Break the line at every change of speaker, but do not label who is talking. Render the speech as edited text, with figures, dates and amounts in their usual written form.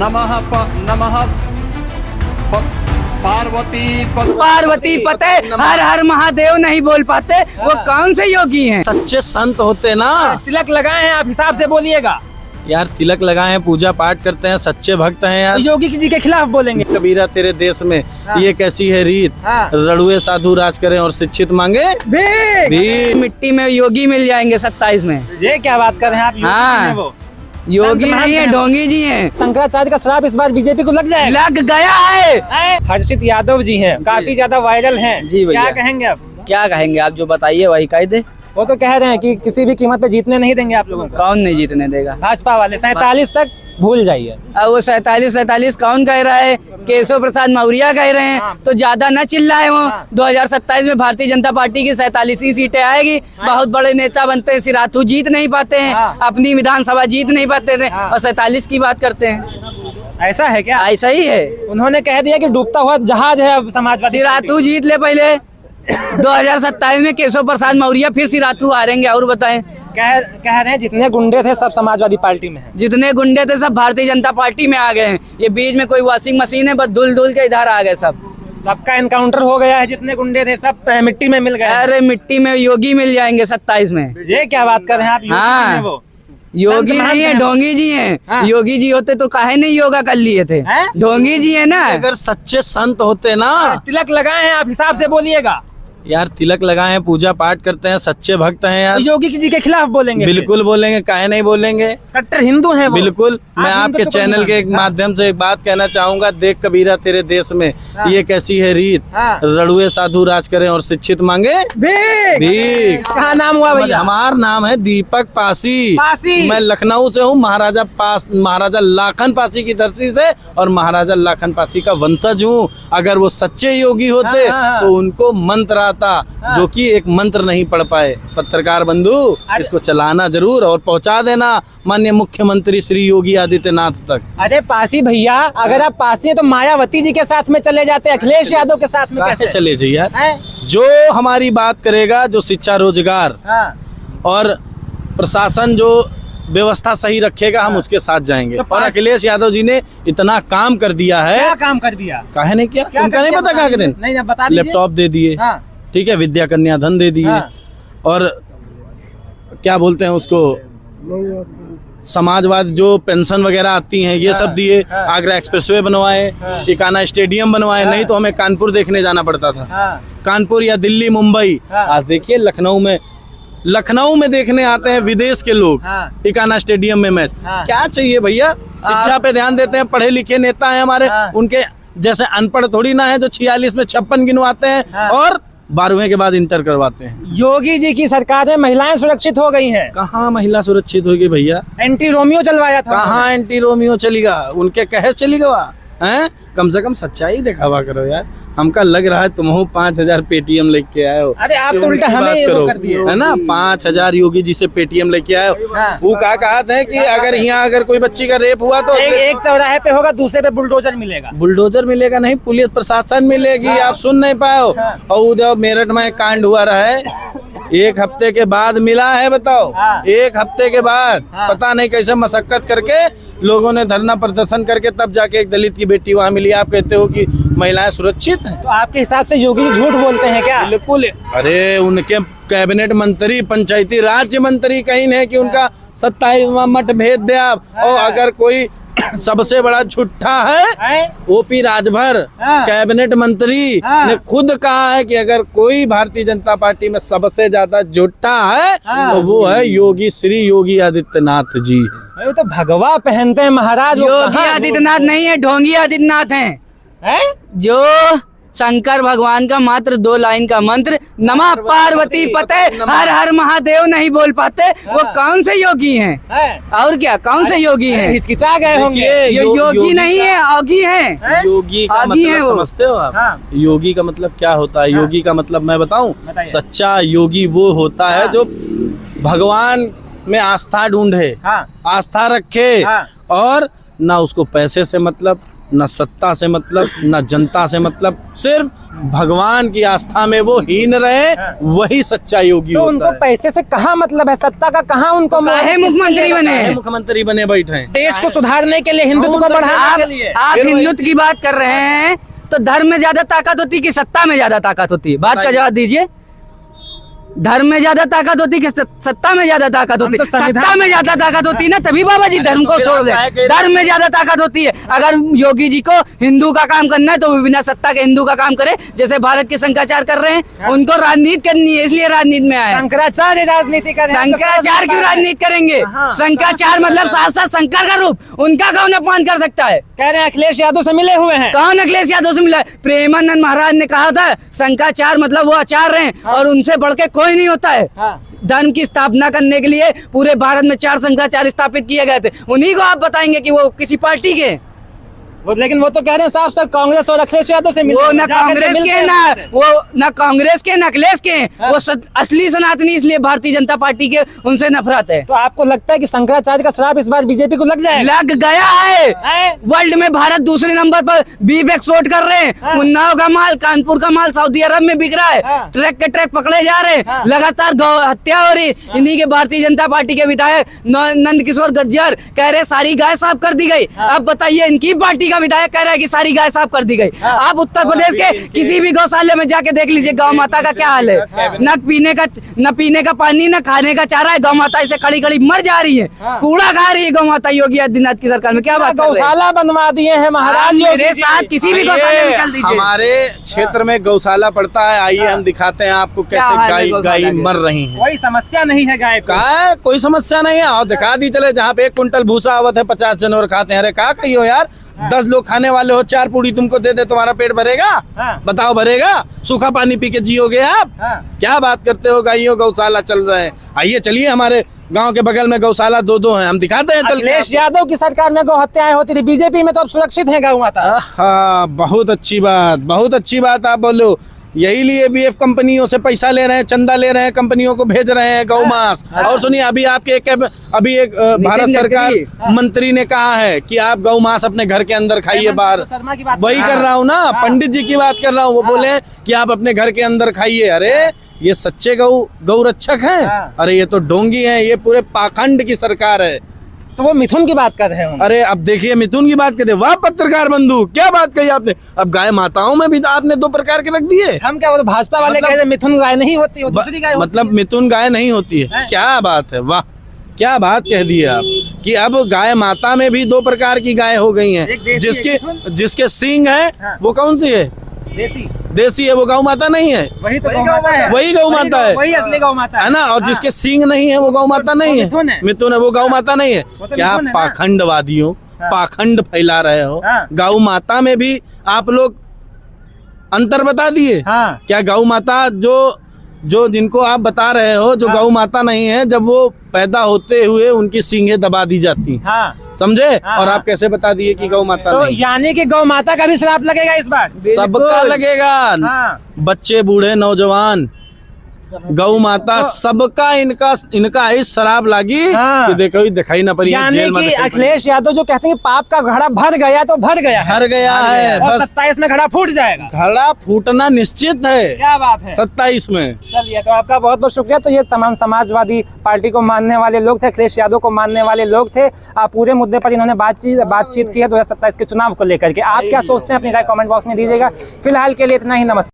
नमः
पार्वती पते हर हर महादेव नहीं बोल पाते, वो कौन से योगी हैं?
सच्चे संत होते ना।
तिलक लगाए हैं, आप हिसाब से बोलिएगा।
यार तिलक लगाए हैं, पूजा पाठ करते हैं, सच्चे भक्त हैं यार।
तो योगी जी के खिलाफ बोलेंगे।
कबीरा तेरे देश में ये कैसी है रीत, रड़ुए साधु राज करें और शिक्षित मांगे भीख।
मिट्टी में योगी मिल जाएंगे 27 में।
ये क्या बात कर रहे हैं आप?
हाँ,
वो
योगी नहीं है, ढोंगी जी हैं।
शंकराचार्य का श्राप इस बार बीजेपी को लग जाएगा।
लग गया है।
हर्षित यादव जी हैं, काफी ज्यादा वायरल हैं।
जी भैया।
क्या कहेंगे आप?
क्या कहेंगे आप, जो बताइए वही कह दे।
वो तो कह रहे हैं कि किसी भी कीमत पे जीतने नहीं देंगे आप लोगों को।
कौन नहीं जीतने देगा?
भाजपा वाले 47 तक भूल जाइए।
अब वो 47 कौन कह रहा है? केशव प्रसाद मौर्य कह रहे हैं। तो ज्यादा न चिल्लाए वो। 2027 में भारतीय जनता पार्टी की 47 ही सीटें आएगी। बहुत बड़े नेता बनते हैं, सिराथू जीत नहीं पाते हैं, अपनी विधानसभा जीत नहीं पाते थे, और 47 की बात करते हैं।
ऐसा है क्या?
ऐसा ही है।
उन्होंने कह दिया कि डूबता हुआ जहाज है अब समाजवादी।
सिराथू जीत ले पहले। 2027 में केशव प्रसाद मौर्य फिर सिराथू हारेंगे। और बताएं?
कह रहे हैं जितने गुंडे थे सब समाजवादी पार्टी में हैं।
जितने गुंडे थे सब भारतीय जनता पार्टी में आ गए हैं। ये बीच में कोई वॉशिंग मशीन है, बस धुल धुल के इधर आ गए सब।
सबका एनकाउंटर हो गया है, जितने गुंडे थे सब मिट्टी में मिल गए।
अरे मिट्टी में योगी मिल जाएंगे 27 में।
ये क्या बात कर रहे हैं आप?
हाँ,
वो
योगी नहीं है, ढोंगी जी हैं। योगी जी होते तो काहे नहीं योगा कर लिए थे? ढोंगी जी है ना।
अगर सच्चे संत होते ना।
तिलक लगाए हैं, आप हिसाब से बोलिएगा।
यार तिलक लगाए हैं, पूजा पाठ करते हैं, सच्चे भक्त हैं यार।
तो योगी जी के खिलाफ बोलेंगे?
बिल्कुल बोलेंगे, काहे नहीं बोलेंगे।
कट्टर हिंदू हैं वो।
बिल्कुल। मैं आपके चैनल के एक माध्यम से एक बात कहना चाहूंगा। देख कबीरा तेरे देश में ये कैसी है रीत, रड़ुए साधु राज करें और शिक्षित मांगे भीख।
कहाँ नाम हुआ भैया?
हमारा नाम है दीपक पासी। मैं लखनऊ से हूँ, महाराजा लाखन पासी की धरती से, और महाराजा लाखन पासी का वंशज हूँ। अगर वो सच्चे योगी होते तो उनको मंत्र जो कि एक मंत्र नहीं पढ़ पाए। पत्रकार बंधु, इसको चलाना जरूर और पहुंचा देना माननीय मुख्यमंत्री श्री योगी आदित्यनाथ तक।
अरे पासी भैया, अगर आप पासी हैं तो मायावती जी के साथ में चले जाते, अखिलेश यादव के साथ में कैसे
चले जाइए यार? जो हमारी बात करेगा, जो शिक्षा रोजगार और प्रशासन जो व्यवस्था सही रखेगा, हम उसके साथ जाएंगे। और अखिलेश यादव जी ने इतना काम कर दिया है।
क्या काम कर दिया?
काहे नहीं किया? उनका नहीं पता क्या करें?
नहीं बता दीजिए।
लैपटॉप दे दिए, ठीक है, विद्या कन्या धन दे दिए, और क्या बोलते हैं उसको, समाजवाद जो पेंशन वगैरह आती हैं ये सब दिए। आगरा एक्सप्रेसवे बनवाए, इकाना स्टेडियम बनवाए। नहीं तो हमें कानपुर देखने जाना पड़ता था, कानपुर या दिल्ली मुंबई। आज देखिए लखनऊ में देखने आते हैं विदेश के लोग इकाना स्टेडियम में मैच। क्या चाहिए भैया? शिक्षा पे ध्यान देते हैं, पढ़े लिखे नेता हैं हमारे। उनके जैसे अनपढ़ थोड़ी ना है जो 46 में 56 गिनवाते हैं और 12वीं के बाद इंटर करवाते हैं।
योगी जी की सरकार में महिलाएं सुरक्षित हो गई हैं।
कहाँ महिला सुरक्षित होगी भैया?
एंटी रोमियो चलवाया था।
कहाँ एंटी रोमियो चलेगा? उनके कहे चलेगा? हैं? कम से कम सच्चाई दिखावा करो यार। हमका लग रहा है तुम 5000 पेटीएम लेके आए हो।
अरे आप तो उल्टा हमें
करो,
कर दिए
है ना? 5000 योगी जी से पेटीएम लेके आए हो। वो कहा था कि अगर यहाँ अगर कोई बच्ची का रेप हुआ तो
एक चौराहे पे होगा, दूसरे पे बुलडोजर मिलेगा।
बुलडोजर मिलेगा नहीं, पुलिस प्रशासन मिलेगी। आप सुन नहीं पाए हो? और उधर मेरठ में कांड हुआ रहा है, 1 हफ्ते के बाद मिला है। बताओ, 1 हफ्ते के बाद पता नहीं कैसे मशक्कत करके लोगों ने धरना प्रदर्शन करके तब जाके एक दलित की बेटी वहाँ मिली। आप कहते हो कि महिलाएं सुरक्षित हैं?
तो आपके हिसाब से योगी जी झूठ बोलते हैं क्या?
बिल्कुल। अरे उनके कैबिनेट मंत्री, पंचायती राज्य मंत्री कहीं नहीं कि उनका 27वां मठ भेज दे आप। और अगर कोई सबसे बड़ा झूठा है, ओपी राजभर कैबिनेट मंत्री ने खुद कहा है कि अगर कोई भारतीय जनता पार्टी में सबसे ज्यादा झूठा है तो वो है योगी श्री योगी आदित्यनाथ जी।
अरे तो भगवा पहनते हैं महाराज।
योगी आदित्यनाथ नहीं है, ढोंगी आदित्यनाथ हैं। जो शंकर भगवान का मात्र 2 लाइन का मंत्र नमः पार्वती पते हर हर महादेव नहीं बोल पाते, वो कौन से योगी हैं? और क्या कौन से योगी हैं?
हिचकिचा गए होंगे।
ये योगी नहीं है, योगी हैं।
योगी का मतलब समझते हो आप? योगी का मतलब क्या होता है? योगी का मतलब मैं बताऊं? सच्चा योगी वो होता है जो भगवान में आस्था ढूंढे, आस्था रखे, और ना उसको पैसे से मतलब, न सत्ता से मतलब, न जनता से मतलब, सिर्फ भगवान की आस्था में वो हीन रहे, वही सच्चा योगी
तो
होता
उनको
है।
पैसे से कहाँ मतलब है, सत्ता का कहाँ उनको
काहे मुख्यमंत्री बने हैं?
मुख्यमंत्री बने बैठे हैं।
देश को सुधारने के लिए, हिंदुत्व को बढ़ाने के लिए।
आप हिंदुत्व की बात कर रहे हैं तो धर्म में ज्यादा ताकत होती है कि सत्ता में ज्यादा ताकत होती है? बात का जवाब दीजिए। धर्म में ज्यादा ताकत होती है कि सत्ता में ज्यादा ताकत होती है? सत्ता में ज्यादा ताकत होती है ना, तभी बाबा जी धर्म को छोड़ दे। धर्म में ज्यादा ताकत होती है। अगर योगी जी को हिंदू का काम करना है तो वो बिना सत्ता के हिंदू का काम करे, जैसे भारत के शंकराचार्य कर रहे हैं। उनको राजनीति करनी है, इसलिए राजनीति में आए।
शंकराचार्य राजनीति कर रहे हैं,
शंकराचार्य क्यों राजनीति करेंगे? शंकराचार्य मतलब साक्षात शंकर का रूप, उनका कौन अपमान कर सकता है?
कह रहे हैं अखिलेश यादव से मिले हुए हैं।
कौन अखिलेश यादव से मिला? प्रेमानंद महाराज ने कहा था शंकराचार्य मतलब वो आचार्य हैं और उनसे बढ़ के कोई नहीं होता है। धर्म की स्थापना करने के लिए पूरे भारत में 4 शंकराचार्य स्थापित किए गए थे। उन्हीं को आप बताएंगे कि वो किसी पार्टी के?
लेकिन वो तो कह रहे हैं साफ साफ कांग्रेस और अखिलेश यादव से मिले।
वो न कांग्रेस के न कांग्रेस के न अखिलेश के, वो असली सनातनी, इसलिए भारतीय जनता पार्टी के उनसे नफरत है।
तो आपको लगता है कि शंकराचार्य का श्राप इस बार बीजेपी को लग जाएगा?
लग गया है। वर्ल्ड में भारत दूसरे नंबर पर बीफ एक्सपोर्ट कर रहे हैं। उन्नाव का माल, कानपुर का माल सऊदी अरब में बिक रहा है। ट्रक के ट्रक पकड़े जा रहे हैं। लगातार गौ हत्या हो रही। इन्हीं के भारतीय जनता पार्टी के विधायक नंद किशोर गज्जर कह रहे सारी गाय साफ कर दी गई। अब बताइए, इनकी पार्टी का विधायक कह रहा है कि सारी गाय साफ कर दी गई। आप उत्तर प्रदेश के किसी भी गौशाले में जाके देख लीजिए गौ माता का क्या हाल है। न पीने का पानी, न खाने का चारा है। गौ माता इसे खड़ी खड़ी मर जा रही है, कूड़ा खा रही है गौ माता। योगी आदित्यनाथ की सरकार में क्या बात कर रहे हैं?
गौशाला बनवा दिए हैं महाराज।
मेरे साथ किसी भी गौशाले में चल दीजिए।
हमारे क्षेत्र में गौशाला पड़ता है, आइए हम दिखाते हैं आपको कैसे गाय मर रही है।
कोई समस्या नहीं है गाय को।
का कोई समस्या नहीं है, और दिखा दी चले। जहाँ पे 1 कुंटल भूसा आवत है 50 जानवर खाते हैं। अरे क्या कहियो यार, 10 लोग खाने वाले हो, 4 पूड़ी तुमको दे दे, तुम्हारा पेट भरेगा? बताओ भरेगा? सूखा पानी पी के जियोगे आप? क्या बात करते हो? गाइयों गौशाला चल रहे हैं। आइए चलिए, हमारे गांव के बगल में गौशाला 2 हैं, हम दिखाते हैं।
अखिलेश यादव की सरकार में गौ हत्याएं होती थी, बीजेपी में तो अब सुरक्षित है गौ माता।
बहुत अच्छी बात, बहुत अच्छी बात आप बोलो। यही लिए बीएफ कंपनियों से पैसा ले रहे हैं, चंदा ले रहे हैं, कंपनियों को भेज रहे हैं गौ मांस। और सुनिए, अभी आपके एक भारत सरकार मंत्री ने कहा है कि आप गौ मांस अपने घर के अंदर खाइए बाहर। वही कर रहा हूँ ना, पंडित जी की बात कर रहा हूँ। वो बोले कि आप अपने घर के अंदर खाइए। अरे ये सच्चे गौ रक्षक हैं? अरे ये तो ढोंगी हैं, ये पूरे पाखंड की सरकार है।
तो वो मिथुन की बात कर रहे हैं।
अरे अब देखिए, मिथुन की बात करते, वाह पत्रकार बंधु, क्या बात कही आपने। अब गाय माताओं में भी तो आपने 2 प्रकार के रख दिए।
हम क्या, वो तो भाजपा वाले कह रहे हैं मिथुन गाय नहीं होती, वो दूसरी गाय होती
मतलब मिथुन गाय नहीं होती है? क्या बात है, वाह क्या बात कह दी है आप कि अब गाय माता में भी 2 प्रकार की गाय हो गई हैं। जिसके सींग है वो कौन सी है? देसी है, वो गौ माता नहीं है।
वही तो गौ माता है,
वही गौ माता है,
वही असली गौ माता
है ना। और जिसके सींग नहीं है वो गौ माता नहीं है, मिथुन है, वो गौ माता नहीं है। क्या पाखंडवादियों, पाखंड फैला रहे हो। गौ माता में भी आप लोग अंतर बता दिए। क्या गौ माता जो जिनको आप बता रहे हो, जो गौ माता नहीं है, जब वो पैदा होते हुए उनकी सींगें दबा दी जाती, समझे? और आप कैसे बता दिए कि गौ माता
तो
नहीं?
यानी कि गौ माता का भी श्राप लगेगा इस बार?
सबका लगेगा, बच्चे बूढ़े नौजवान, गौ माता सबका इनका ही शराब लागी कि देखो दिखाई ना पड़ी।
यानी कि अखिलेश यादव जो कहते हैं पाप का घड़ा भर गया तो भर गया है, बस 27 में घड़ा फूट जाएगा।
घड़ा फूटना निश्चित है।
क्या बात है,
27 में।
चलिए, तो आपका बहुत बहुत शुक्रिया। तो ये तमाम समाजवादी पार्टी को मानने वाले लोग थे, अखिलेश यादव को मानने वाले लोग थे। पूरे मुद्दे पर इन्होंने बातचीत की है 2027 के चुनाव को लेकर के। आप क्या सोचते हैं अपनी राय कमेंट बॉक्स में दीजिएगा। फिलहाल के लिए इतना ही, नमस्कार।